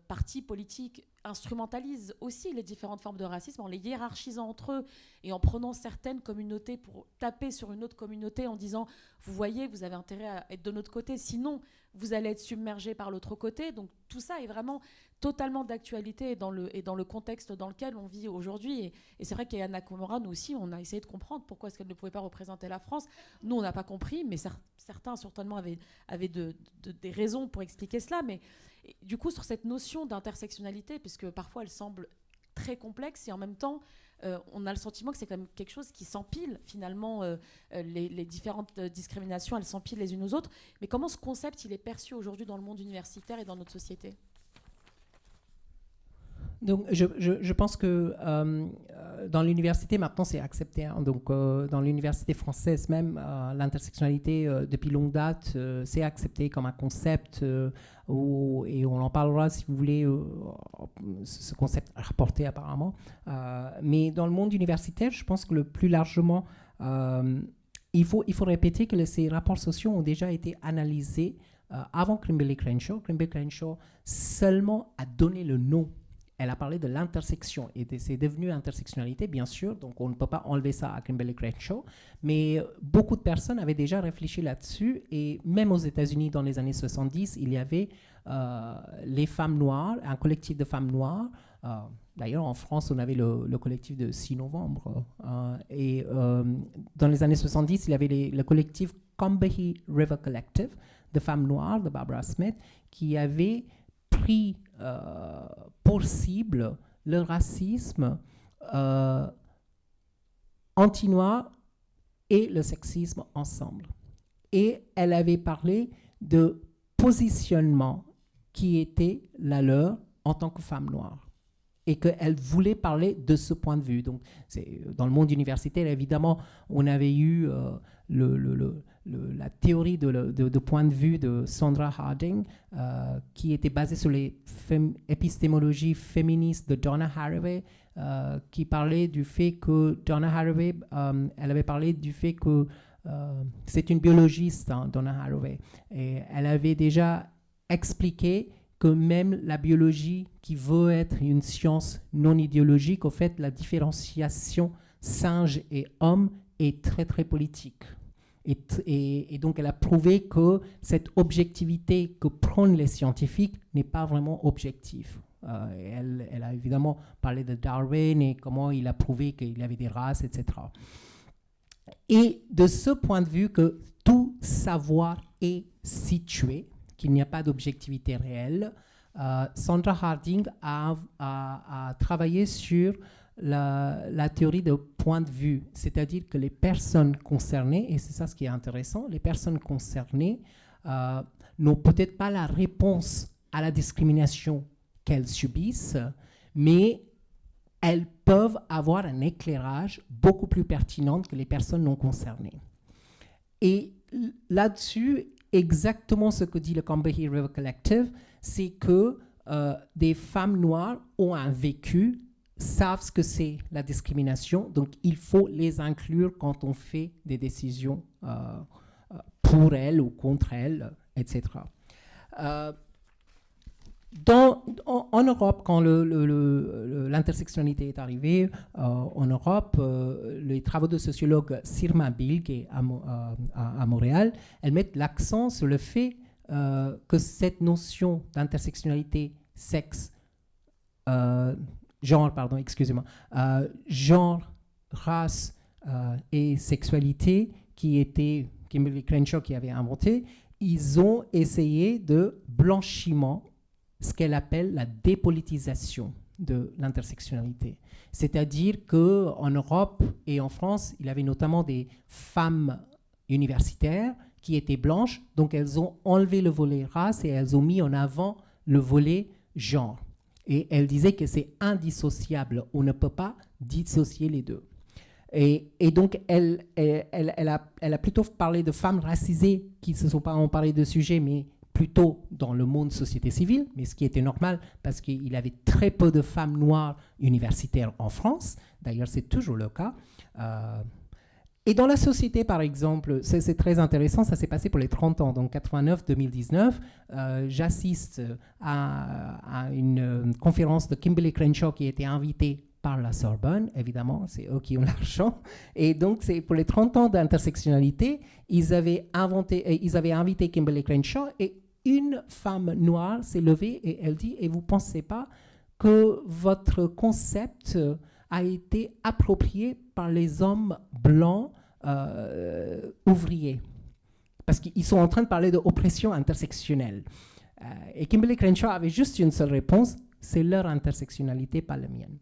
partis politiques instrumentalisent aussi les différentes formes de racisme en les hiérarchisant entre eux et en prenant certaines communautés pour taper sur une autre communauté en disant vous voyez, vous avez intérêt à être de notre côté, sinon vous allez être submergé par l'autre côté. Donc tout ça est vraiment totalement d'actualité et dans le contexte dans lequel on vit aujourd'hui. Et c'est vrai qu'Aya Nakamura, nous aussi, on a essayé de comprendre pourquoi est-ce qu'elle ne pouvait pas représenter la France. Nous, on n'a pas compris, mais certains certainement avaient des raisons pour expliquer cela. Mais du coup, sur cette notion d'intersectionnalité, puisque parfois elle semble très complexe et en même temps, on a le sentiment que c'est quand même quelque chose qui s'empile finalement, les différentes discriminations, elles s'empilent les unes aux autres. Mais comment ce concept, il est perçu aujourd'hui dans le monde universitaire et dans notre société ? Donc, je pense que dans l'université, maintenant, c'est accepté. Hein. Donc, dans l'université française même, l'intersectionnalité, depuis longue date, c'est accepté comme un concept, et on en parlera, si vous voulez, ce concept rapporté apparemment. Mais dans le monde universitaire, je pense que le plus largement, il faut répéter que ces rapports sociaux ont déjà été analysés avant Kimberlé Crenshaw. Kimberlé Crenshaw seulement a donné le nom. Elle a parlé de l'intersection et c'est devenu intersectionnalité, bien sûr, donc on ne peut pas enlever ça à Kimberlé Crenshaw, mais beaucoup de personnes avaient déjà réfléchi là-dessus et même aux États-Unis dans les années 70, il y avait les femmes noires, un collectif de femmes noires. D'ailleurs, en France, on avait le collectif de 6 novembre. Et dans les années 70, il y avait le collectif Combahee River Collective de femmes noires de Barbara Smith qui avait pris pour cible le racisme anti-noir et le sexisme ensemble. Et elle avait parlé de positionnement qui était la leur en tant que femme noire. et qu'elle voulait parler de ce point de vue. Donc, dans le monde universitaire, évidemment, on avait eu la théorie de point de vue de Sandra Harding, qui était basée sur les épistémologies féministes de Donna Haraway, qui parlait du fait que Donna Haraway, elle avait parlé du fait que c'est une biologiste, hein, Donna Haraway, et elle avait déjà expliqué que même la biologie, qui veut être une science non idéologique, au fait, la différenciation singe et homme est très, très politique. Et donc, elle a prouvé que cette objectivité que prônent les scientifiques n'est pas vraiment objective. Elle a évidemment parlé de Darwin et comment il a prouvé qu'il y avait des races, etc. Et de ce point de vue que tout savoir est situé, qu'il n'y a pas d'objectivité réelle, Sandra Harding a travaillé sur la théorie de point de vue, c'est-à-dire que les personnes concernées, et c'est ça ce qui est intéressant, les personnes concernées n'ont peut-être pas la réponse à la discrimination qu'elles subissent, mais elles peuvent avoir un éclairage beaucoup plus pertinent que les personnes non concernées. Et là-dessus, exactement ce que dit le Combahee River Collective, c'est que des femmes noires ont un vécu, savent ce que c'est la discrimination, donc il faut les inclure quand on fait des décisions pour elles ou contre elles, etc. En Europe, quand l'intersectionnalité est arrivée, en Europe, les travaux de sociologue Sirma Bilge à Montréal, elles mettent l'accent sur le fait que cette notion d'intersectionnalité genre, race et sexualité, qui était Kimberly Crenshaw qui avait inventé, ils ont essayé de blanchiment, ce qu'elle appelle la dépolitisation de l'intersectionnalité. C'est-à-dire qu'en Europe et en France, il y avait notamment des femmes universitaires qui étaient blanches, donc elles ont enlevé le volet race et elles ont mis en avant le volet genre. Et elles disaient que c'est indissociable, on ne peut pas dissocier les deux. Et donc, elle a plutôt parlé de femmes racisées qui ne se sont pas emparées de sujets, mais plutôt dans le monde société civile, mais ce qui était normal parce qu'il y avait très peu de femmes noires universitaires en France. D'ailleurs, c'est toujours le cas. Et dans la société, par exemple, c'est très intéressant, ça s'est passé pour les 30 ans, donc 89-2019. J'assiste à une conférence de Kimberly Crenshaw qui a été invitée par la Sorbonne, évidemment, c'est eux qui ont l'argent. Et donc, c'est pour les 30 ans d'intersectionnalité, ils avaient invité Kimberly Crenshaw et une femme noire s'est levée et elle dit « Et vous ne pensez pas que votre concept a été approprié par les hommes blancs ouvriers ?» Parce qu'ils sont en train de parler d'oppression intersectionnelle. Et Kimberly Crenshaw avait juste une seule réponse, c'est leur intersectionnalité, pas la mienne.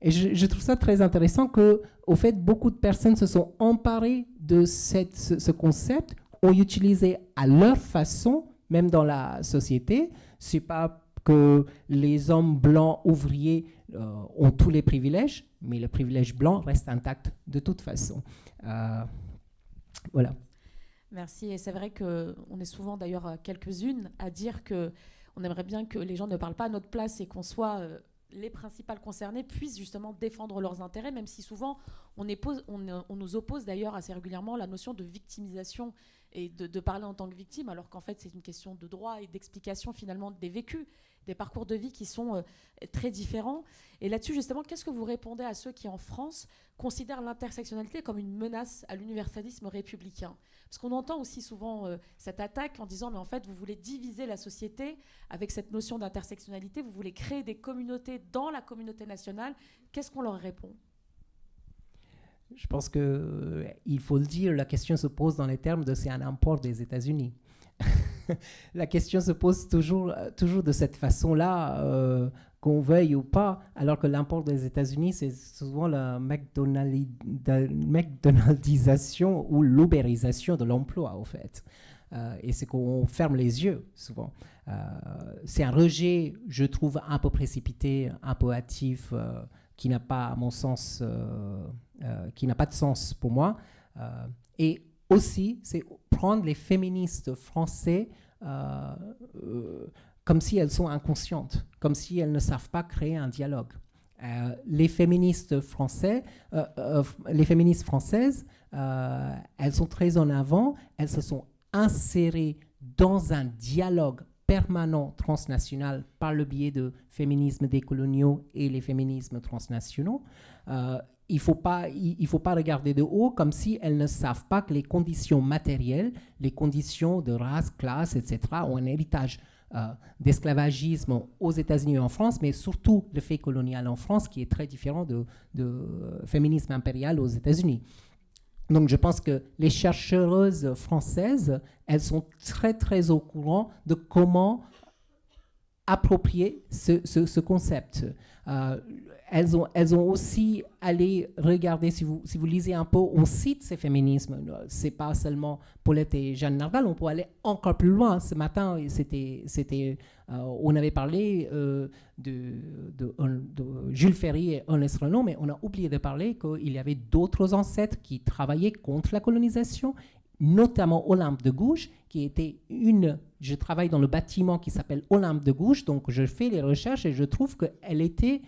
Et je trouve ça très intéressant qu'au fait, beaucoup de personnes se sont emparées de ce concept, ont utilisé à leur façon, même dans la société. Ce n'est pas que les hommes blancs ouvriers ont tous les privilèges, mais le privilège blanc reste intact de toute façon. Voilà. Merci. Et c'est vrai qu'on est souvent d'ailleurs quelques-unes à dire qu'on aimerait bien que les gens ne parlent pas à notre place et qu'on soit les principales concernées puissent justement défendre leurs intérêts, même si souvent on nous oppose d'ailleurs assez régulièrement la notion de victimisation et de parler en tant que victime, alors qu'en fait c'est une question de droit et d'explication finalement des vécus, des parcours de vie qui sont très différents. Et là-dessus justement, qu'est-ce que vous répondez à ceux qui en France considèrent l'intersectionnalité comme une menace à l'universalisme républicain ? Parce qu'on entend aussi souvent cette attaque en disant « mais en fait vous voulez diviser la société avec cette notion d'intersectionnalité, vous voulez créer des communautés dans la communauté nationale ». Qu'est-ce qu'on leur répond ? Je pense qu'il faut le dire, la question se pose dans les termes de c'est un import des États-Unis. La question se pose toujours de cette façon-là, qu'on veuille ou pas, alors que l'import des États-Unis, c'est souvent la McDonaldisation ou l'ubérisation de l'emploi, au fait. et c'est qu'on ferme les yeux souvent. C'est un rejet, je trouve, un peu précipité, un peu hâtif, qui n'a pas, à mon sens, qui n'a pas de sens pour moi. Et aussi, c'est prendre les féministes français comme si elles sont inconscientes, comme si elles ne savent pas créer un dialogue. Les féministes françaises, elles sont très en avant, elles se sont insérées dans un dialogue permanent transnational par le biais de féminismes décoloniaux et les féminismes transnationaux. Il ne faut pas regarder de haut comme si elles ne savent pas que les conditions matérielles, les conditions de race, classe, etc., ont un héritage d'esclavagisme aux États-Unis et en France, mais surtout le fait colonial en France, qui est très différent de féminisme impérial aux États-Unis. Donc je pense que les chercheuses françaises, elles sont très très au courant de comment approprier ce concept. Elles ont aussi allé regarder, si vous lisez un peu, on cite ces féminismes. C'est pas seulement Paulette et Jeanne Nardal, on peut aller encore plus loin. Ce matin, on avait parlé de Jules Ferry et Ernest Renan, mais on a oublié de parler qu'il y avait d'autres ancêtres qui travaillaient contre la colonisation, notamment Olympe de Gouges, qui était je travaille dans le bâtiment qui s'appelle Olympe de Gouges, donc je fais les recherches et je trouve qu'elle était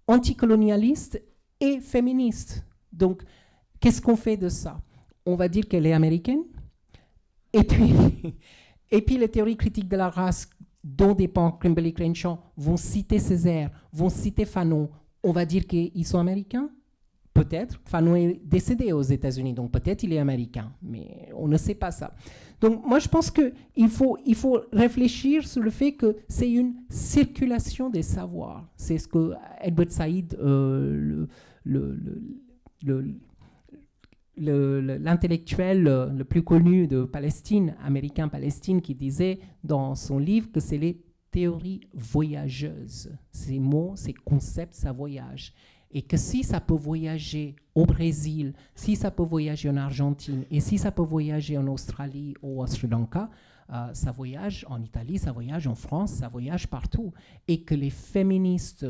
anticolonialiste et féministe. Donc, qu'est-ce qu'on fait de ça? On va dire qu'elle est américaine. Et puis les théories critiques de la race dont dépend Kimberly Crenshaw vont citer Césaire, vont citer Fanon. On va dire qu'ils sont américains? Peut-être. Fanon est décédé aux États-Unis, donc peut-être il est américain, mais on ne sait pas ça. Donc moi je pense qu'il faut réfléchir sur le fait que c'est une circulation des savoirs. C'est ce que Edward Said, l'intellectuel le plus connu de Palestine, américain-Palestine, qui disait dans son livre que c'est les théories voyageuses. Ces mots, ces concepts, ça voyage. Et que si ça peut voyager au Brésil, si ça peut voyager en Argentine, et si ça peut voyager en Australie ou au Sri Lanka, ça voyage en Italie, ça voyage en France, ça voyage partout. Et que les féministes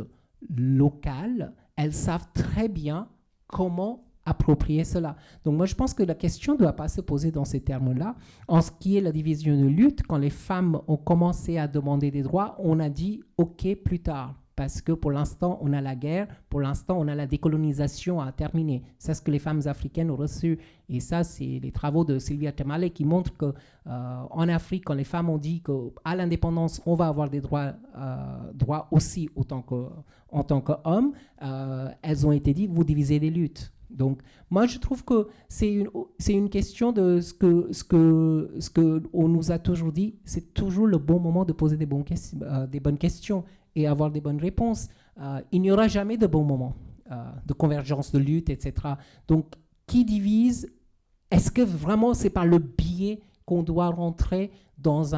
locales, elles savent très bien comment approprier cela. Donc moi, je pense que la question ne doit pas se poser dans ces termes-là. En ce qui est la division de lutte, quand les femmes ont commencé à demander des droits, on a dit « OK, plus tard ». Parce que pour l'instant, on a la guerre, pour l'instant, on a la décolonisation à terminer. C'est ce que les femmes africaines ont reçu. Et ça, c'est les travaux de Sylvia Temale qui montrent qu'en Afrique, quand les femmes ont dit qu'à l'indépendance, on va avoir des droits aussi en tant qu'hommes, elles ont été dites, vous divisez les luttes. Donc, moi, je trouve que c'est une question de ce que on nous a toujours dit, c'est toujours le bon moment de poser des bonnes questions et avoir des bonnes réponses. Il n'y aura jamais de bon moment de convergence, de lutte, etc. Donc, qui divise? Est-ce que vraiment c'est par le biais qu'on doit rentrer dans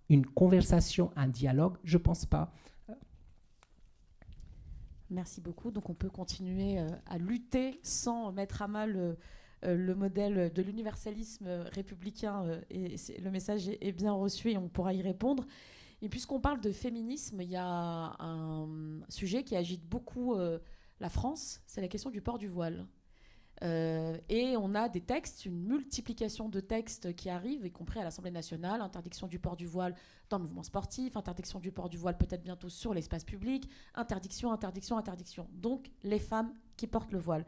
une conversation, un dialogue? Je ne pense pas. Merci beaucoup. Donc on peut continuer à lutter sans mettre à mal le modèle de l'universalisme républicain. Et le message est bien reçu et on pourra y répondre. Et puisqu'on parle de féminisme, il y a un sujet qui agite beaucoup la France, c'est la question du port du voile. Et on a des textes, une multiplication de textes qui arrivent, y compris à l'Assemblée nationale, interdiction du port du voile dans le mouvement sportif, interdiction du port du voile peut-être bientôt sur l'espace public, interdiction. Donc les femmes qui portent le voile.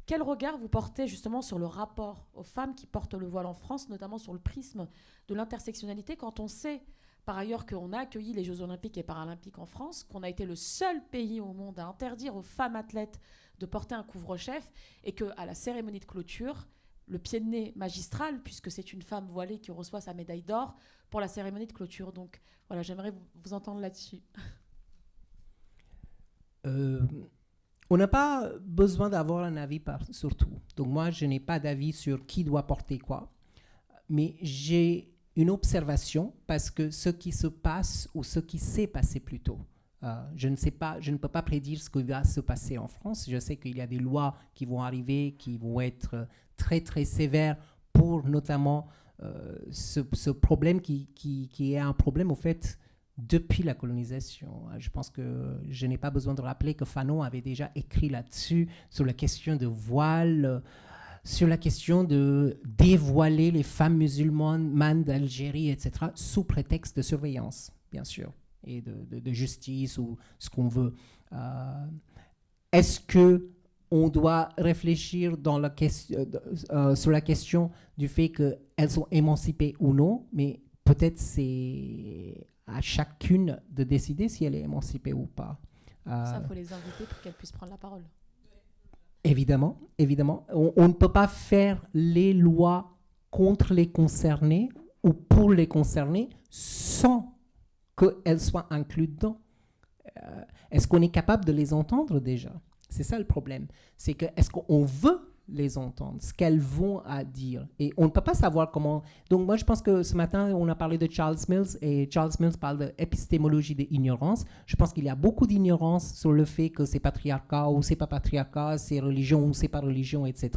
Quel regard vous portez justement sur le rapport aux femmes qui portent le voile en France, notamment sur le prisme de l'intersectionnalité, quand on sait par ailleurs qu'on a accueilli les Jeux Olympiques et Paralympiques en France, qu'on a été le seul pays au monde à interdire aux femmes athlètes de porter un couvre-chef et qu'à la cérémonie de clôture, le pied de nez magistral, puisque c'est une femme voilée qui reçoit sa médaille d'or pour la cérémonie de clôture. Donc voilà, j'aimerais vous entendre là-dessus. On n'a pas besoin d'avoir un avis sur tout. Donc moi, je n'ai pas d'avis sur qui doit porter quoi. Mais j'ai une observation parce que ce qui se passe ou ce qui s'est passé plus tôt, je ne peux pas prédire ce qui va se passer en France. Je sais qu'il y a des lois qui vont arriver, qui vont être très très sévères pour notamment ce problème qui est un problème, au fait, depuis la colonisation. Je pense que je n'ai pas besoin de rappeler que Fanon avait déjà écrit là-dessus, sur la question de voile, sur la question de dévoiler les femmes musulmanes d'Algérie, etc., sous prétexte de surveillance, bien sûr, et de justice ou ce qu'on veut. Est-ce qu'on doit réfléchir sur la question du fait qu'elles sont émancipées ou non, mais peut-être c'est à chacune de décider si elle est émancipée ou pas. Ça, il faut les inviter pour qu'elles puissent prendre la parole. Évidemment, évidemment. On ne peut pas faire les lois contre les concernés ou pour les concernés sans qu'elles soient incluses dedans. Est-ce qu'on est capable de les entendre déjà? C'est ça le problème. C'est que est-ce qu'on veut les entendre, ce qu'elles vont à dire? Et on ne peut pas savoir comment... Donc moi, je pense que ce matin, on a parlé de Charles Mills, et Charles Mills parle d'épistémologie de l'ignorance. Je pense qu'il y a beaucoup d'ignorance sur le fait que c'est patriarcat ou c'est pas patriarcat, c'est religion ou c'est pas religion, etc.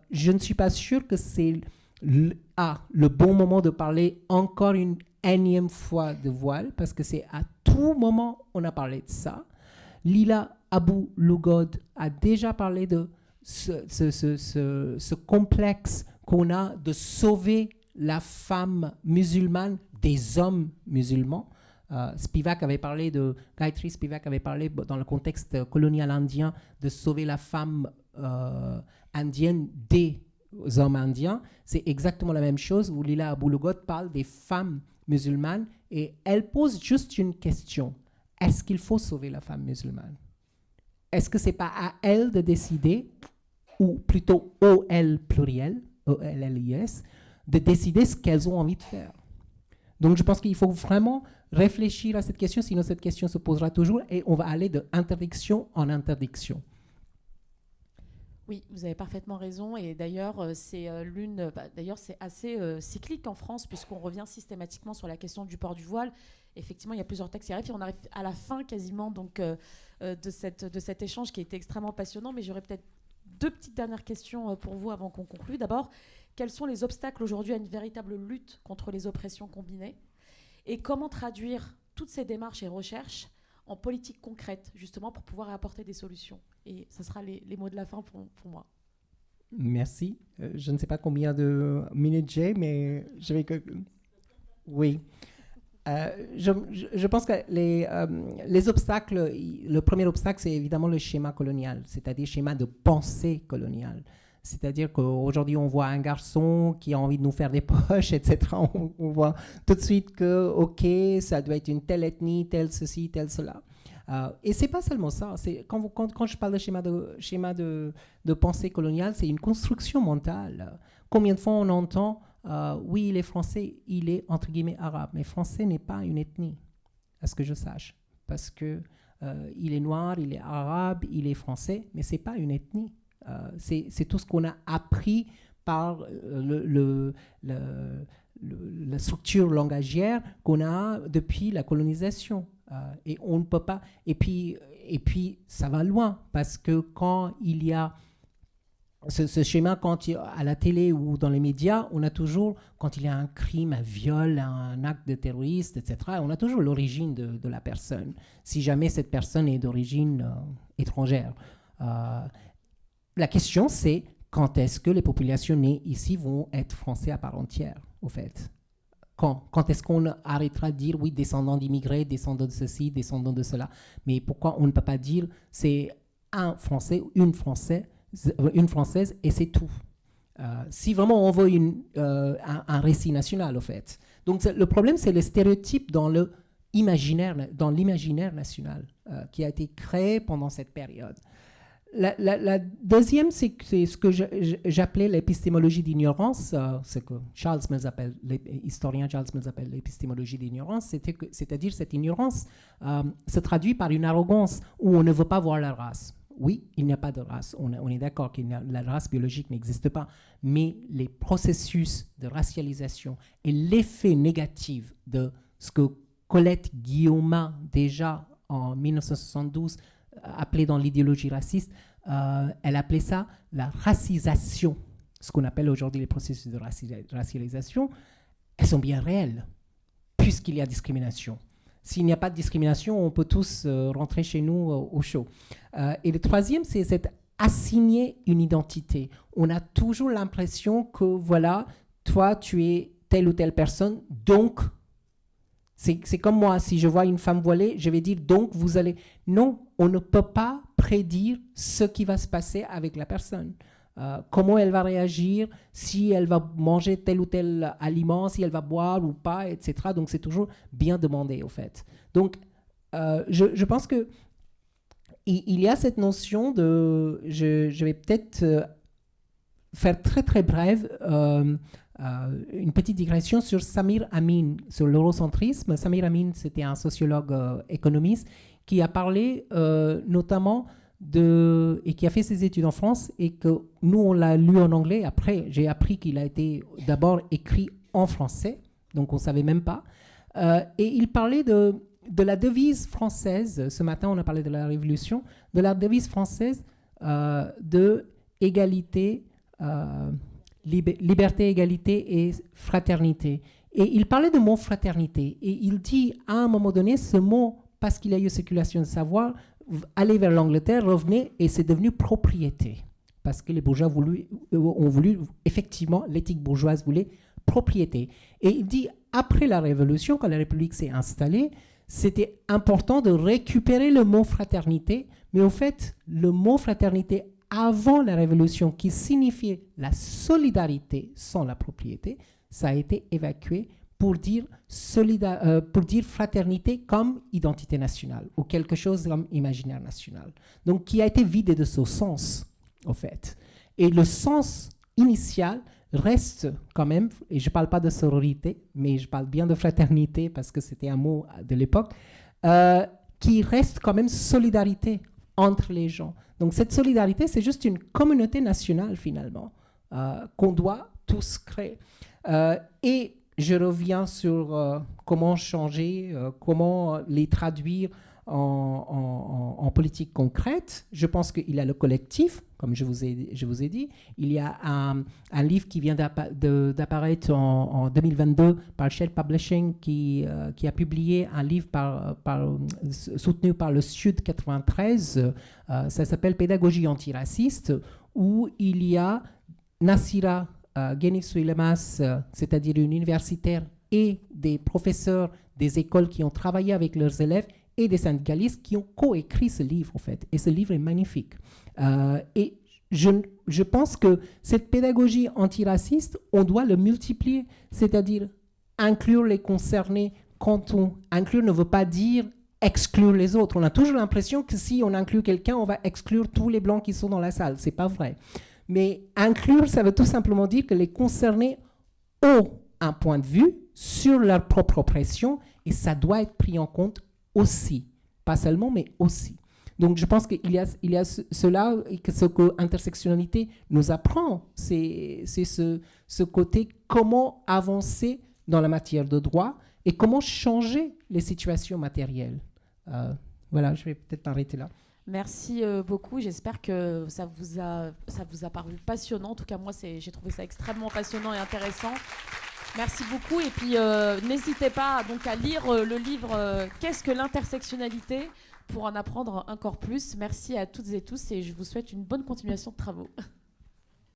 Je ne suis pas sûr que c'est le bon moment de parler encore une énième fois de voile, parce que c'est à tout moment on a parlé de ça. Lila Abou-Lugod a déjà parlé de ce complexe qu'on a de sauver la femme musulmane des hommes musulmans. Gayatri Spivak avait parlé dans le contexte colonial indien de sauver la femme indienne des hommes indiens. C'est exactement la même chose où Lila Abou-Lugod parle des femmes musulmanes et elle pose juste une question. Est-ce qu'il faut sauver la femme musulmane? Est-ce que ce n'est pas à elle de décider, ou plutôt OL pluriel, OLLIS, de décider ce qu'elles ont envie de faire? Donc je pense qu'il faut vraiment réfléchir à cette question, sinon cette question se posera toujours et on va aller d'interdiction en interdiction. Oui, vous avez parfaitement raison. Et d'ailleurs, c'est c'est assez cyclique en France, puisqu'on revient systématiquement sur la question du port du voile. Effectivement, il y a plusieurs textes qui arrivent et on arrive à la fin quasiment de cet échange qui a été extrêmement passionnant. Mais j'aurais peut-être deux petites dernières questions pour vous avant qu'on conclue. D'abord, quels sont les obstacles aujourd'hui à une véritable lutte contre les oppressions combinées? Et comment traduire toutes ces démarches et recherches en politique concrète, justement, pour pouvoir apporter des solutions? Et ce sera les mots de la fin pour moi. Merci. Je ne sais pas combien de minutes j'ai, mais je vais que... Oui. Je pense que les obstacles, le premier obstacle, c'est évidemment le schéma colonial, c'est-à-dire le schéma de pensée coloniale. C'est-à-dire qu'aujourd'hui, on voit un garçon qui a envie de nous faire des poches, etc. On voit tout de suite que, OK, ça doit être une telle ethnie, tel ceci, tel cela. Et ce n'est pas seulement ça. Quand je parle de schéma de pensée coloniale, c'est une construction mentale. Combien de fois on entend oui, il est français, il est entre guillemets arabe. Mais français n'est pas une ethnie, à ce que je sache. Parce que il est noir, il est arabe, il est français, mais ce n'est pas une ethnie. C'est tout ce qu'on a appris par la structure langagière qu'on a depuis la colonisation. Et on ne peut pas... Et puis, ça va loin, parce que quand il y a ce schéma, à la télé ou dans les médias, on a toujours, quand il y a un crime, un viol, un acte de terroriste, etc., on a toujours l'origine de la personne, si jamais cette personne est d'origine étrangère. La question, c'est quand est-ce que les populations nées ici vont être français à part entière, au fait? Quand est-ce qu'on arrêtera de dire, oui, descendants d'immigrés, descendants de ceci, descendants de cela? Mais pourquoi on ne peut pas dire, c'est un Français, une Française, et c'est tout? Si vraiment on veut un récit national, au fait. Donc le problème, c'est le stéréotype dans l'imaginaire national qui a été créé pendant cette période. La deuxième, c'est ce que j'appelais l'épistémologie d'ignorance, ce que l'historien Charles Mills appelle l'épistémologie d'ignorance, c'est-à-dire cette ignorance se traduit par une arrogance où on ne veut pas voir la race. Oui, il n'y a pas de race, on est d'accord que la race biologique n'existe pas, mais les processus de racialisation et l'effet négatif de ce que Colette Guillaumin, déjà en 1972, appelée dans l'idéologie raciste, elle appelait ça la racisation ce qu'on appelle aujourd'hui les processus de racialisation, elles sont bien réelles, puisqu'il y a discrimination. S'il n'y a pas de discrimination, on peut tous rentrer chez nous au chaud. Et le troisième, c'est cette assigner une identité. On a toujours l'impression que, voilà, toi, tu es telle ou telle personne, donc, c'est comme moi, si je vois une femme voilée, je vais dire, donc, vous allez... Non, on ne peut pas prédire ce qui va se passer avec la personne. Comment elle va réagir, si elle va manger tel ou tel aliment, si elle va boire ou pas, etc. Donc, c'est toujours bien demandé, au fait. Donc, je pense que il y a cette notion de... Je vais peut-être faire très, très brève une petite digression sur Samir Amin, sur l'eurocentrisme. Samir Amin, c'était un sociologue économiste qui a parlé notamment et qui a fait ses études en France et que nous, on l'a lu en anglais. Après, j'ai appris qu'il a été d'abord écrit en français, donc on ne savait même pas. Et il parlait de la devise française. Ce matin, on a parlé de la Révolution, de la devise française de égalité, liberté, égalité et fraternité. Et il parlait de mot fraternité. Et il dit, à un moment donné, ce mot, parce qu'il y a eu circulation de savoir, aller vers l'Angleterre, revenez, et c'est devenu propriété. Parce que les bourgeois ont voulu, effectivement, l'éthique bourgeoise voulait propriété. Et il dit, après la Révolution, quand la République s'est installée, c'était important de récupérer le mot fraternité, mais au fait, le mot fraternité avant la Révolution, qui signifiait la solidarité sans la propriété, ça a été évacué pour dire fraternité comme identité nationale ou quelque chose comme imaginaire national. Donc, qui a été vidé de ce sens, au fait. Et le sens initial reste quand même, et je ne parle pas de sororité, mais je parle bien de fraternité parce que c'était un mot de l'époque, qui reste quand même solidarité entre les gens. Donc, cette solidarité, c'est juste une communauté nationale, finalement, qu'on doit tous créer. Et je reviens sur comment changer, comment les traduire en politique concrète. Je pense qu'il y a le collectif, comme je vous ai dit. Il y a un livre qui vient d'apparaître en 2022 par Shell Publishing qui a publié un livre soutenu par le Sud 93. Ça s'appelle Pédagogie antiraciste, où il y a Nassira Ghenif-Souilemas, c'est-à-dire une universitaire et des professeurs des écoles qui ont travaillé avec leurs élèves et des syndicalistes qui ont coécrit ce livre, en fait. Et ce livre est magnifique. Et je pense que cette pédagogie antiraciste, on doit le multiplier, c'est-à-dire inclure les concernés. Inclure ne veut pas dire exclure les autres. On a toujours l'impression que si on inclut quelqu'un, on va exclure tous les blancs qui sont dans la salle. Ce n'est pas vrai. Mais inclure, ça veut tout simplement dire que les concernés ont un point de vue sur leur propre oppression et ça doit être pris en compte aussi. Pas seulement, mais aussi. Donc, je pense qu'il y a cela et que ce que intersectionnalité nous apprend, c'est ce côté comment avancer dans la matière de droit et comment changer les situations matérielles. Voilà, je vais peut-être m'arrêter là. Merci beaucoup. J'espère que ça vous a paru passionnant. En tout cas, moi, j'ai trouvé ça extrêmement passionnant et intéressant. Merci beaucoup. Et puis, n'hésitez pas donc à lire le livre « Qu'est-ce que l'intersectionnalité ?» pour en apprendre encore plus. Merci à toutes et tous et je vous souhaite une bonne continuation de travaux.